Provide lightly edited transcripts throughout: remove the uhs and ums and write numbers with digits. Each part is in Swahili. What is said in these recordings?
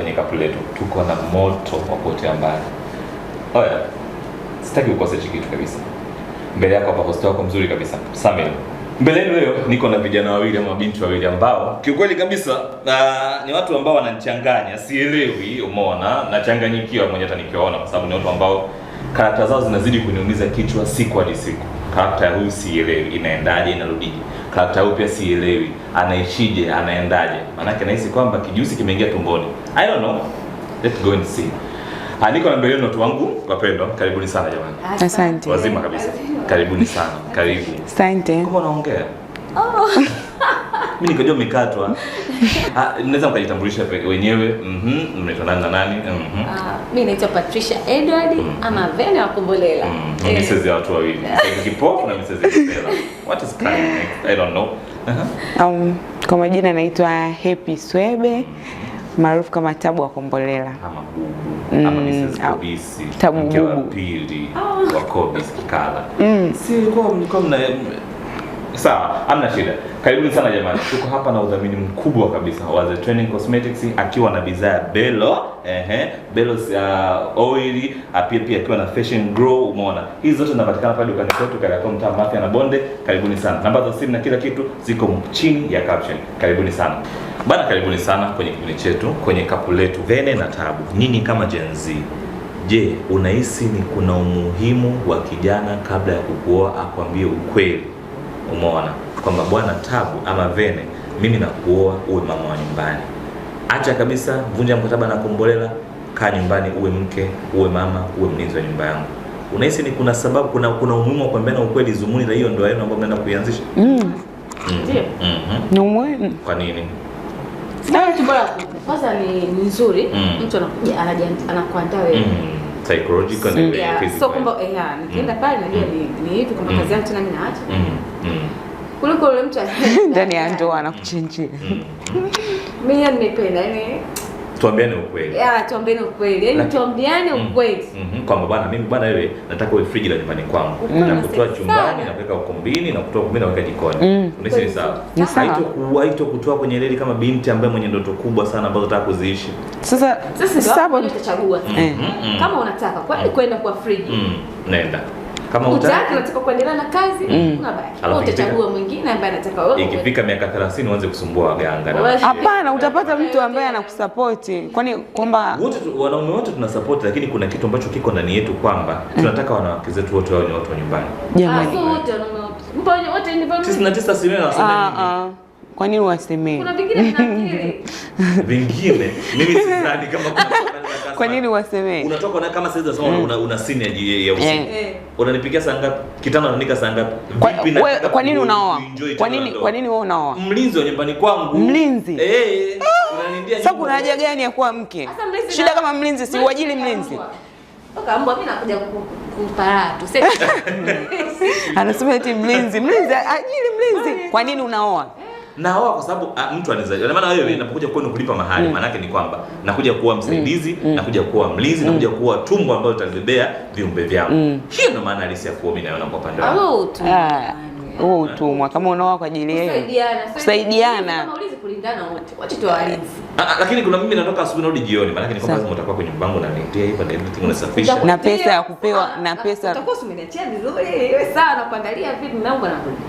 kwenye kapu letu. Tuko na moto wa kuotea mbali. Oya, sitaki ukose kitu kabisa. Mbele yako hapa host wako mzuri kabisa, Samir. Mbele leo niko na vijana wawili ama binti wawili ambao kiukweli kabisa ni watu ambao wananichanganya, sielewi, umeona, nachanganyikiwa mwenye hata nikiwaona kwa sababu ni watu ambao karakta zao zinazidi kuniumiza kichwa siku hadi siku. Karakta ya huyu sielewi inaendaje, inarudije. Karakta huyu pia sielewi anaishije, anaendaje. Maana yake nahisi kwamba kijusi kimeingia tumboni. I don't know. Let's go and see. Niko na mbele na watu wangu wapendwa. Karibuni sana jamani. Asante. Wazima kabisa. Karibuni sana. Karibu. Asante. Kama unaongea? Mimi nikajua umekatwa. Naweza mkajitambulisha wenyewe. Mnaitwa nani na nani? Mimi naitwa Patricia Edward ama Vene wa Kombolela. Mrs. ya watu wawili. Kipofu na Mrs. Estela. What is kind next? I don't know. Kwa majina naitwa Happy Swebe, maarufu kama Tabu wa Kombolela. Ama Mrs. Kobisi. Tabu mke wa pili wa Kobisi Kikala. Si mlikuwa mna sawa, hamna shida. Karibuni sana jamani. Tuko hapa na udhamini mkubwa kabisa wa The Training Cosmetics akiwa na bidhaa Bello, Bello's oil, pia akiwa na Fashion Grow, umeona. Hizi zote zinapatikana pale dukani kwetu Kariakoo mtaa Mafia na Bonde. Karibuni sana. Namba za simu na kila kitu ziko chini ya caption. Karibuni sana. Bana, karibuni sana kwenye kipindi chetu, kwenye kapu letu Vene na Tabu. Nini kama Gen Z? Je, unahisi ni kuna umuhimu wa kijana kabla ya kukuoa akwambie ukweli? Umeona kwamba bwana Tabu ama Vene, mimi nakuoa uwe mama wa nyumbani. Acha kabisa, vunja mkataba na Kombolela, kaa nyumbani, uwe mke, uwe mama, uwe mlinzi wa nyumba yangu. Unahisi ni kuna sababu, kuna umuhimu wa kuambiana ukweli, zumuni la hiyo ndoa yenu ambayo mnaenda kuianzisha? Ndio. Ni umuhimu. Kwa nini? Sasa tu bora kwanza ni nzuri, mtu anakuja anakuandaa wewe. Psychological and physical. So kwamba nikienda pale najua ni hivi kwamba kazi yangu tena mimi naacha. Kuliko yule mtu ndani ya ndoa anakuchinjia. Mimi nimependa tuambiane ukweli. Tuambiane ukweli. Yaani tuambiane ukweli. Kwamba bwana, mimi bwana wewe nataka uwe friji la nyumbani kwangu. Na kutoa chumbani na kuweka ukumbini na kutoa ukumbini na kuweka jikoni. Unahisi ni sawa? Haito kutoa kwenye reli kama binti ambaye mwenye ndoto kubwa sana ambazo nataka kuziishi. Sasa utachagua. Kama unataka kwenda kwa friji. Nenda. Kama unataka kuendelea na kazi, unabaki. Utachagua mwingine ambaye anataka wewe. Ikifika miaka 30 uanze kusumbua waganga. Hapana, utapata mtu ambaye anakusupport. Kwani kwamba wanaume wote tunasupport, lakini kuna kitu ambacho kiko ndani yetu kwamba tunataka wanawake zetu wote wawe ni watu wa nyumbani. Jamani. Wote wanaume wote ni familia. 99 nasema nini? Kwa nini wasemee? Kuna vingine vinafikiri. Vingine mimi sidhani kama kuna kwa nini wasemee? Unatoka na kama sasa unasema una scene ya usiku. Unanipigia saa ngapi? Kitanda unanika saa ngapi? Vipi na kwa nini unaoa? Kwa nini wewe unaoa? Mlinzi wa nyumbani kwangu. Mlinzi? Unanindia. Sasa kuna haja gani ya kuwa mke? Shida kama mlinzi si uajili mlinzi. Mbona mimi nakuja kupara tu. Anasema eti mlinzi ajili mlinzi. Kwa nini unaoa? Naoa kwa sababu mtu anaweza. Maana wewe unapokuja kwenu kulipa mahali, maana yake ni kwamba nakuja kuwa msaidizi, nakuja kuwa mlinzi, nakuja kuwa tumbo ambalo utalibebea viumbe vyangu. Hiyo ndio maana halisi ya kuoa mimi naona kwa pande wangu. Utumwa kama unaoa kwa ajili yake. Kusaidiana. Kama ulizi kulingana wote. Wacha tu walinzi. Lakini kuna mimi natoka asubuhi narudi jioni, maana yake ni kwamba lazima utakuwa kwenye nyumba yangu na nitia hivyo na everything unasafisha. Na pesa ya kupewa na pesa. Utakuwa umeniachia vizuri. Iwe sawa na kuandalia vitu nangu na kurudi.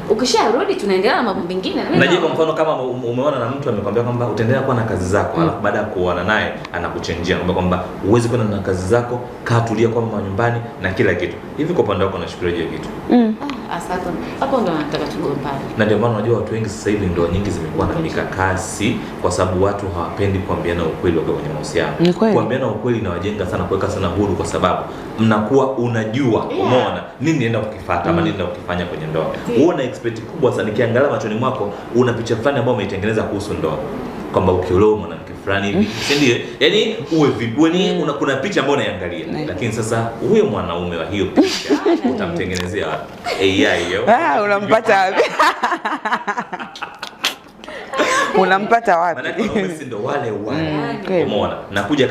Ukisharudi tunaendelea na mambo mengine. Naje kwa mfano kama umeona na mtu amekwambia kwamba utaendelea kuwa na kazi zako, alafu baada ya kuoana naye anakuchenjia kwamba huwezi kwenda na kazi zako, kaa tulia kwa mama nyumbani na kila kitu. Hivi kwa upande wako unashukuliaje kitu? Asante. Hapo ndo nataka tugombane. Na ndio maana unajua watu wengi sasa hivi ndoa nyingi zimekuwa na mikakasi kwa sababu watu hawapendi kuambiana ukweli wakiwa kwenye mahusiano. Kuambiana ukweli inawajenga sana, kuweka sana huru kwa sababu mnakuwa unajua, umeona nini naenda kukifuata ama nini naenda kukifanya kwenye ndoa. Uona expect kubwa sana, nikiangalia machoni mwako una picha fulani ambayo umeitengeneza kuhusu ndoa. Kwamba ukiolewa mwanamke fulani hivi, si ndio? Yaani uwe vipi? Kuna picha ambayo unaiangalia. Lakini sasa huyo mwanaume wa hiyo picha utamtengenezea AI hiyo. Unampata wapi? Unampata wapi? Maana sisi ndo wale. Umeona? Nakuja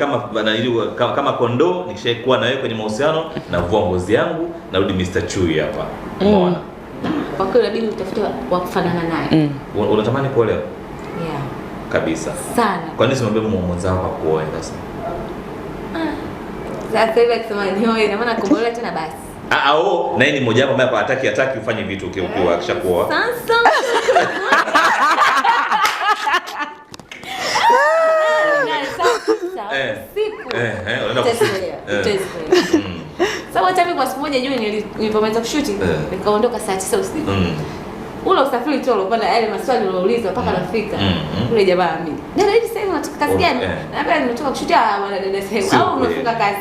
kama kondoo, nikishaikuwa na wewe kwenye mahusiano na vua ngozi yangu, narudi Mr. Chui hapa. Umeona? Kwa kweli inabidi utafute wa kufanana naye. Unatamani kuolewa? kabisa sana. Kwa nini simwambie mwanzo wako kuoa sasa? Sasa hivi akisema nioe na maana Kombolela tena basi. Na yeye ni mmoja ambaye hataki ufanye vitu ukiwa akishakuoa. Sasa sababu hata mimi kwa siku moja juu nilipomaliza kushuti nikaondoka saa 9 usiku. Ule usafiri tu ulopanda yale maswali ulouliza mpaka nafika. Ule jamaa mimi. Dada hivi sasa unatoka kazi gani? Na pia nimetoka kushutia bwana dada sasa. Au unafika kazi.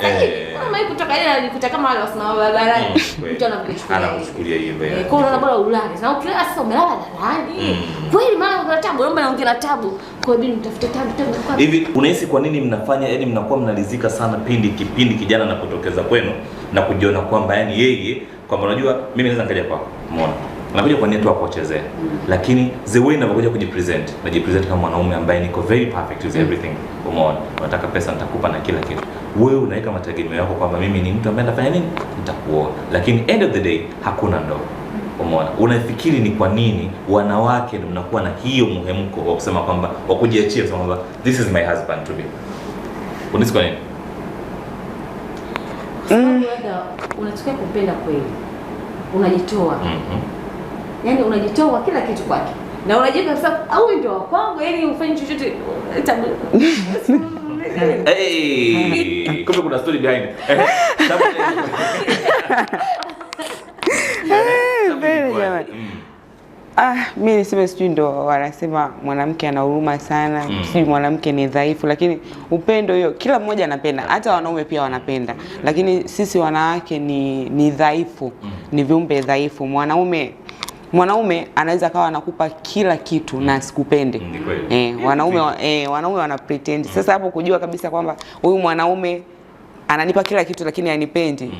Kama hivi kutoka ile nilikuta kama wale wasimama barabarani. Mtu anakuchukulia hivyo. Kwa hiyo bora ulale. Na ukilala sasa umelala ndani. Kweli maana kuna tabu, naomba naongea tabu. Kwa hiyo mtafute tabu. Hivi unahisi kwa nini mnafanya yaani mnakuwa mnalizika sana kipindi kijana anapotokeza kwenu na kujiona kwamba yani yeye kwamba unajua mimi naweza nikaja kwako. Umeona? Nakuja kwa nia tu kuchezea. Lakini the way ninapokuja najipresent kama mwanaume ambaye niko very perfect with everything. Umeona? Unataka pesa nitakupa na kila kitu. Wewe unaweka mategemeo yako kwamba mimi ni mtu ambaye nitafanya nini? Nitakuoa. Lakini end of the day hakuna ndoa. Umeona? Unafikiri ni kwa nini wanawake ndio mnakuwa na hiyo muhemko wa kusema kwamba wa kujiachia kusema kwamba this is my husband to be. Unisikia nini? Unataka kupenda kweli. Unajitoa. Yaani unajitoa kila kitu kwake. Na unajiweka sasa au ndio kwangu yani ufanye chochote kumbe kuna story behind. Mimi niseme sijui ndo wanasema mwanamke ana huruma sana, sijui mwanamke ni dhaifu, lakini upendo hiyo kila mmoja anapenda, hata wanaume pia wanapenda. Lakini sisi wanawake ni dhaifu, ni viumbe dhaifu. Mwanaume anaweza kawa anakupa kila kitu na asikupende. Wanaume wana pretend. Sasa hapo kujua kabisa kwamba huyu mwanaume ananipa kila kitu lakini hanipendi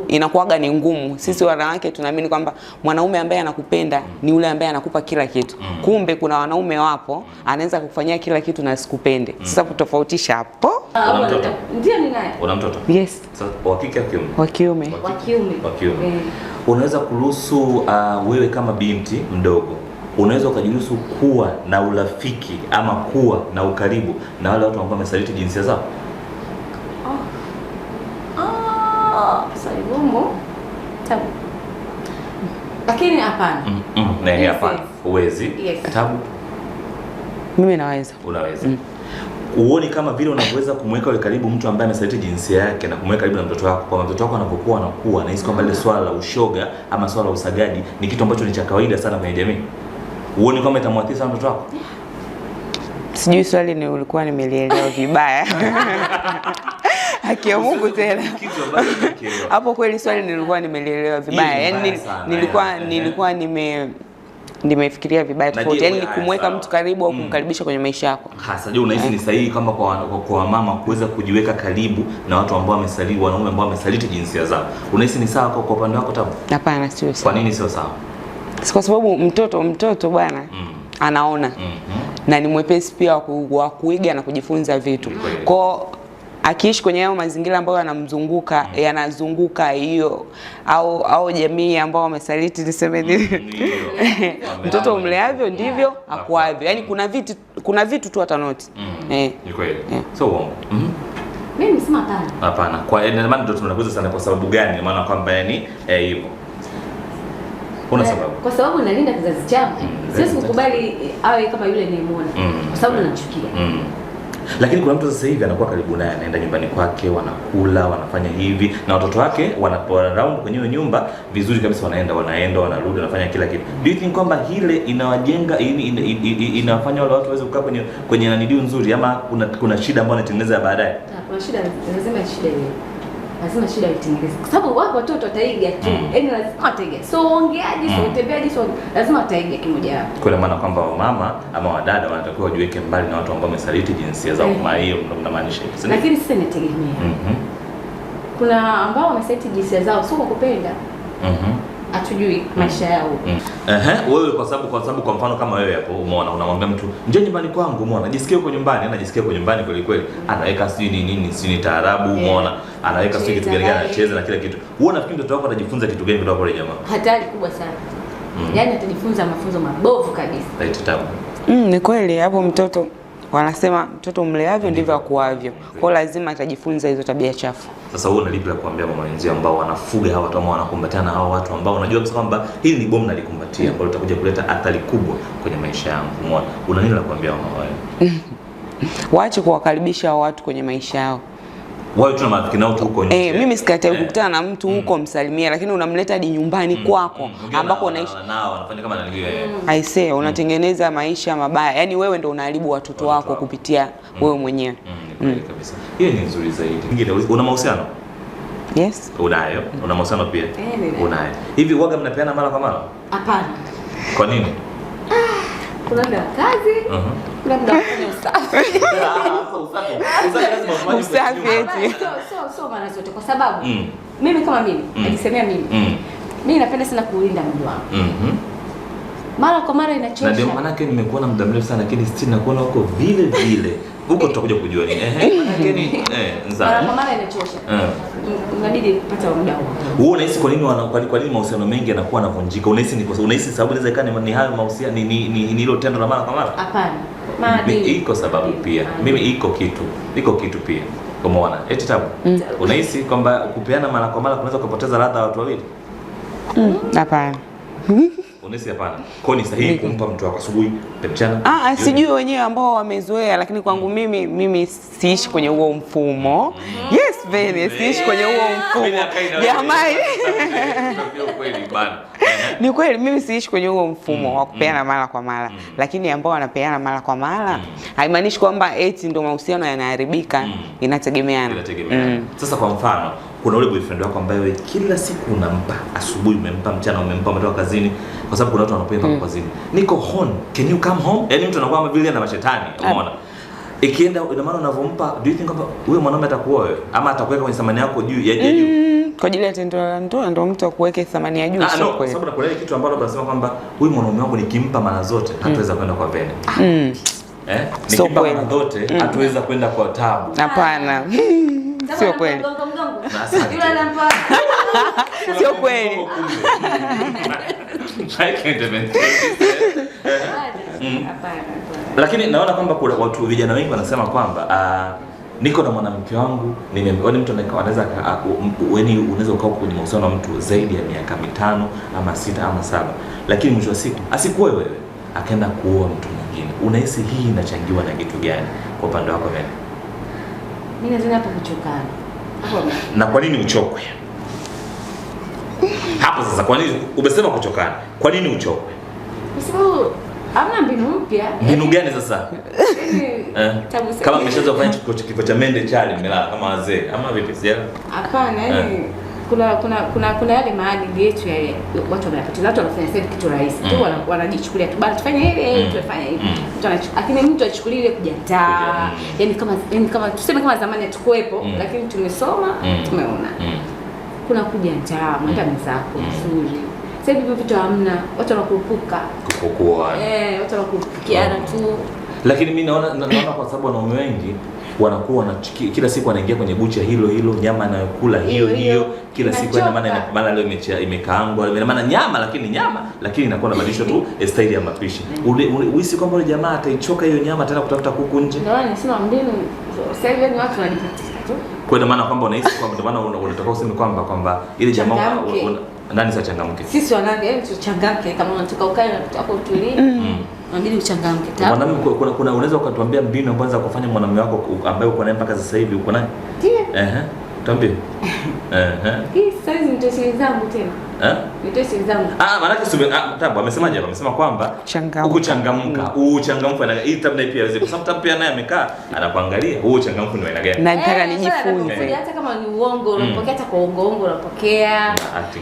inakuwaga ni ngumu. Sisi wanawake tunaamini kwamba mwanaume ambaye anakupenda ni yule ambaye anakupa kila kitu. Kumbe kuna wanaume wapo anaweza kukufanyia kila kitu na asikupende. Sasa kutofautisha hapo. Una mtoto? Ndio ninaye. Una mtoto? Yes. Sasa wa kike au kiume? Wa kiume. Unaweza kuruhusu wewe kama binti mdogo unaweza ukajiruhusu kuwa na urafiki ama kuwa na ukaribu na wale watu ambao wamesaliti jinsia zao? Swali gumu. Tabu. Lakini hapana. Hapana. Uwezi. Yes. Tabu. Mimi naweza. Unaweza. Uone kama vile unaweza kumweka wewe karibu mtu ambaye amesaliti jinsia yake na kumweka karibu na mtoto wako. Kwa mtoto wako anapokuwa anakuwa na hisi kwamba ile swala la ushoga ama swala la usagaji ni kitu ambacho ni cha kawaida sana kwenye jamii. Uone kama itamwathiri sana mtoto wako? Sijui swali ni ulikuwa nimelielewa vibaya. Haki ya Mungu tena. Hapo kweli swali nilikuwa nimelielewa vibaya. Yaani nilikuwa nimefikiria vibaya tofauti. Yaani ni kumweka mtu karibu au kumkaribisha kwenye maisha yako. Hasa je, unahisi ni sahihi kama kwa mama kuweza kujiweka karibu na watu ambao wamesaliti, wanaume ambao wamesaliti jinsia zao? Unahisi ni sawa kwa upande wako Tabu? Hapana, sio sawa. Kwa nini sio sawa? Kwa sababu mtoto bwana anaona. Na ni mwepesi pia wa kuiga na kujifunza vitu. Kwa akiishi kwenye hayo mazingira ambayo yanazunguka hiyo au jamii ambao wamesaliti niseme nini. Mtoto umleavyo ndivyo akuavyo. Yaani kuna vitu tu atanoti. Ni kweli. So uongo. Mimi nisema hapana. Hapana. Kwa maana ndio tunakuza sana kwa sababu gani? Maana kwamba yani hivyo. Kuna sababu. Kwa sababu nalinda kizazi changu. Siwezi kukubali awe kama yule ninayemwona. Kwa sababu nachukia. Lakini kuna mtu sasa hivi anakuwa karibu naye, anaenda nyumbani kwake, wanakula, wanafanya hivi na watoto wake wanapoa round kwenye nyumba vizuri kabisa, wanaenda wanarudi, wanafanya kila kitu. Do you think kwamba hile inawajenga inawafanya wale watu waweze kukaa kwenye nanidio nzuri ama kuna shida ambayo inatengeneza baadaye? Kuna shida, lazima shida iwe. Lazima shida itengeneze. Kwa sababu watoto wataiga tu. Yaani lazima wataiga. So ongeaje, so utembeaje, so lazima wataiga kimoja hapo. Kwa maana kwamba mama ama wadada wanatakiwa wajiweke mbali na watu ambao wamesaliti jinsia zao. Kama hiyo ndio mnamaanisha hivi. Lakini sisi inategemea. Kuna ambao wamesaliti jinsia zao sio kwa kupenda. Hatujui maisha yao. Wewe kwa sababu kwa mfano kama wewe hapo umeona unamwambia mtu njoo nyumbani kwangu, umeona jisikie uko nyumbani, anajisikia uko nyumbani kweli kweli, anaweka sijui taarabu, umeona anaweka sijui kitu gani anacheza na kila kitu. Wewe unafikiri mtoto wako atajifunza kitu gani kutoka kwa yule jamaa? Hatari kubwa sana. Yaani atajifunza mafunzo mabovu kabisa. Right, Tabu. Ni kweli hapo mtoto Wanasema mtoto mleavyo ndivyo akuavyo. Kwa hiyo lazima atajifunza hizo tabia chafu. Sasa wewe unalipi la kuambia mama wenzio ambao wanafuga hawa watu ama wanakumbatiana na hawa watu ambao unajua kwamba hili ni bomu nalikumbatia ambalo litakuja kuleta athari kubwa kwenye maisha yangu. Umeona? Una nini la kuambia mama wewe? Waache kuwakaribisha hao watu kwenye maisha yao. Wao tuna marafiki nao tu huko nje. Mimi sikatai kukutana na mtu huko msalimia, lakini unamleta hadi nyumbani kwako ambako unaishi nao wanafanya kama nalivyo aisee, unatengeneza maisha mabaya. Yaani wewe ndio unaharibu watoto wako kupitia wewe mwenyewe. Kabisa. Hiyo ni nzuri zaidi. Nyingine una mahusiano? Yes. Unayo? Una mahusiano pia? Unayo. Hivi waga mnapeana mara kwa mara? Hapana. Kwa nini? Kuna muda kazi, kuna muda kufanya usafi. Usafi eti. Sio mara zote kwa sababu mimi kama mimi najisemea mimi napenda sana kulinda mwili wangu. Mara kwa mara inachosha. Na ndio maana yake nimekuona muda mrefu sana lakini still nakuona huko vile vile. Huko tutakuja kujua nini. Lakini mara kwa mara inachosha. Unabidi kupata muda huo. Wewe unahisi kwa nini mahusiano mengi yanakuwa yanavunjika? Unahisi sababu inaweza ikawa ni hayo mahusiano ni hilo tendo la mara kwa mara? Hapana. Maadili. Iko sababu pia. Mimi iko kitu pia. Umeona? Eti Tabu. Unahisi kwamba kupeana mara kwa mara kunaweza kupoteza ladha ya watu wawili? Hapana. Unahisi hapana? Kwa ni sahihi kumpa mtu wako asubuhi, mchana? Sijui wenyewe ambao wamezoea, lakini kwangu mimi siishi kwenye huo mfumo. Yes, very siishi kwenye huo mfumo. Jamani. Ni kweli mimi siishi kwenye huo mfumo wa kupeana mara kwa mara. Lakini ambao wanapeana mara kwa mara haimaanishi kwamba eti ndio mahusiano yanaharibika, inategemeana. Sasa kwa mfano kuna ule boyfriend wako ambaye kila siku unampa, asubuhi umempa, mchana umempa, umetoka kazini, kwa sababu kuna watu wanapenda kazini. Niko home, can you come home? Yaani mtu anakuwa kama vile na mashetani, umeona? Ikienda ina maana unavompa, do you think kwamba huyo mwanaume atakuoa wewe ama atakuweka kwenye thamani yako juu ya juu? Kwa ajili ya tendo la ndoa ndio mtu akuweke thamani ya juu, sio kweli. Sababu kuna ile kitu ambalo tunasema kwamba huyu mwanaume wangu nikimpa mara zote hataweza kwenda kwa Vene. Nikimpa mara zote hataweza kwenda kwa Tabu. Hapana. Sio kweli. Sio kweli. Lakini naona kwamba kuna watu vijana wengi wanasema kwamba niko na mwanamke wangu, yaani mtu anaweza unaweza ukaa kwenye mahusiano na mtu zaidi ya miaka 5 ama 6 ama 7, lakini mwisho wa siku asikuoe wewe, akaenda kuoa mtu mwingine. Unahisi hii inachangiwa na kitu gani kwa upande wako wewe? Mimi nadhani hapo kuchokana. Na kwa nini uchokwe? Hapo sasa kwa nini umesema kuchokana? Kwa nini uchokwe? Kwa sababu hamna mbinu mpya. Mbinu gani sasa? Kama umeshaanza kufanya kifo cha mende chali mmelala kama wazee ama vipi sija? Hapana, yani kuna yale maadili yetu ya watu wanapoteza, watu wanafanya sasa kitu rahisi tu, wanajichukulia tu bali tufanye hivi, tufanye hivi. Lakini mtu achukulie ile kujantaa, yani kama tuseme kama zamani hatukuepo, lakini tumesoma, tumeona. Kuna kujantaa, mwenda mzako nzuri. Sasa hivi vitu hamna, watu wanakurupuka. Watu wanakurupukiana tu. Lakini mimi naona kwa sababu wanaume wengi wanakuwa kila siku wanaingia kwenye bucha hilo, nyama anayokula hiyo kila siku, ina maana mara leo imekaangwa, ina maana nyama lakini inakuwa inabadilishwa tu style ya mapishi. Uhisi kwamba yule jamaa ataichoka hiyo nyama tena kutafuta kuku nje? Ndio nasema mbinu sasa hivi ni watu wanajipatia tu. Kwa ina maana kwamba unahisi kwamba ndio maana unataka useme kwamba ile jamaa nani sasa changamke? Sisi wanawake yani tuchangamke, kama unataka ukae hapo utulie. Inabidi uchangamke. Mwanamke kuna unaweza ukatuambia mbinu ambazo za kufanya mwanamume wako ambaye uko naye mpaka sasa hivi uko naye? Ndio. Tuambie. Hii sasa ni tesi zangu tena. Ni tesi zangu. Maana Tabu amesemaje hapa? Amesema kwamba ukuchangamka. Uchangamfu na hii Tabu naye pia aweze, kwa sababu Tabu pia naye amekaa anakuangalia. Uchangamfu ni aina gani? Nataka nijifunze. Hata kama ni uongo unapokea, hata kwa uongo unapokea. Acting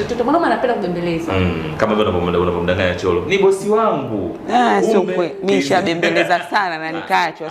Mtoto mwanaume anapenda kubembeleza. Kama vile unapomdanganya cholo. Ni bosi wangu. Sio kweli. Mimi nishabembeleza sana na nikaachwa.